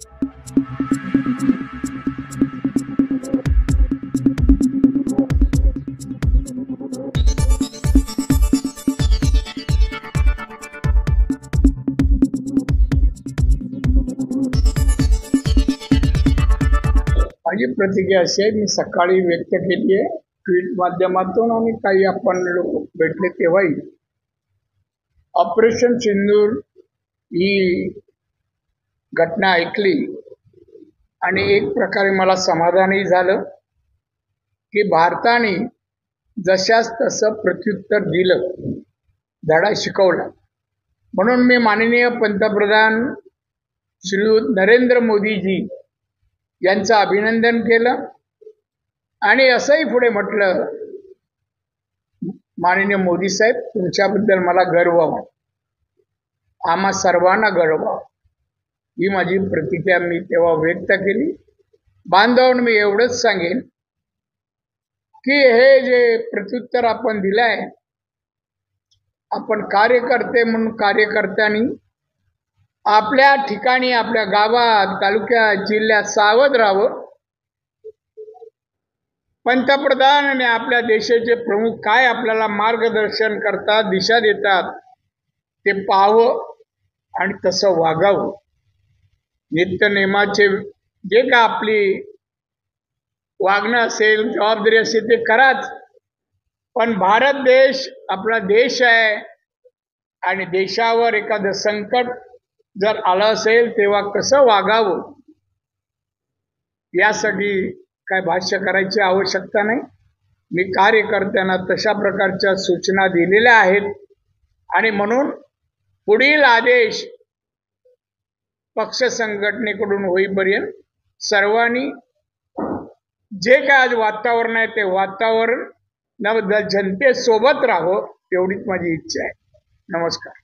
माझी प्रतिक्रिया अशी आहे, मी सकाळी व्यक्त केली आहे ट्विट माध्यमातून आणि काही आपण लोक भेटले तेव्हाही. ऑपरेशन सिंदूर ही घटना ऐकली आणि एक प्रकारे मला समाधानही झालं की भारताने जशास तसं प्रत्युत्तर दिलं, धडा शिकवला. म्हणून मी माननीय पंतप्रधान श्री नरेंद्र मोदीजी यांचं अभिनंदन केलं आणि असंही पुढे म्हटलं, माननीय मोदी साहेब, तुमच्याबद्दल मला गर्व आहे, आम्हा सर्वांना गर्व आहे. ही माझी प्रतिक्रिया मी तेव्हा व्यक्त केली. बांधवांनो, मी एवढंच सांगेन की हे जे प्रत्युत्तर आपण दिलं आहे, आपण कार्यकर्ते म्हणून कार्यकर्त्यांनी आपल्या ठिकाणी, आपल्या गावात, तालुक्यात, जिल्ह्यात सावध राहावं. पंतप्रधान आणि आपल्या देशाचे प्रमुख काय आपल्याला मार्गदर्शन करतात, दिशा देतात, ते पाहावं आणि तसं वागावं. नित्यनेमाचे जे का आपली वागणं असेल, जबाबदारी असेल ते कराच. पण भारत देश आपला देश आहे आणि देशावर एखादं संकट जर आलं असेल तेव्हा कसं वागावं यासाठी काय भाष्य करायची आवश्यकता नाही. मी कार्यकर्त्यांना तशा प्रकारच्या सूचना दिलेल्या आहेत आणि म्हणून पुढील आदेश पक्ष संघटनेकडून होईपर्यंत सर्वांनी जे काय आज वातावरण आहे ते वातावरण जनतेसोबत राहावं, एवढीच माझी इच्छा आहे. नमस्कार.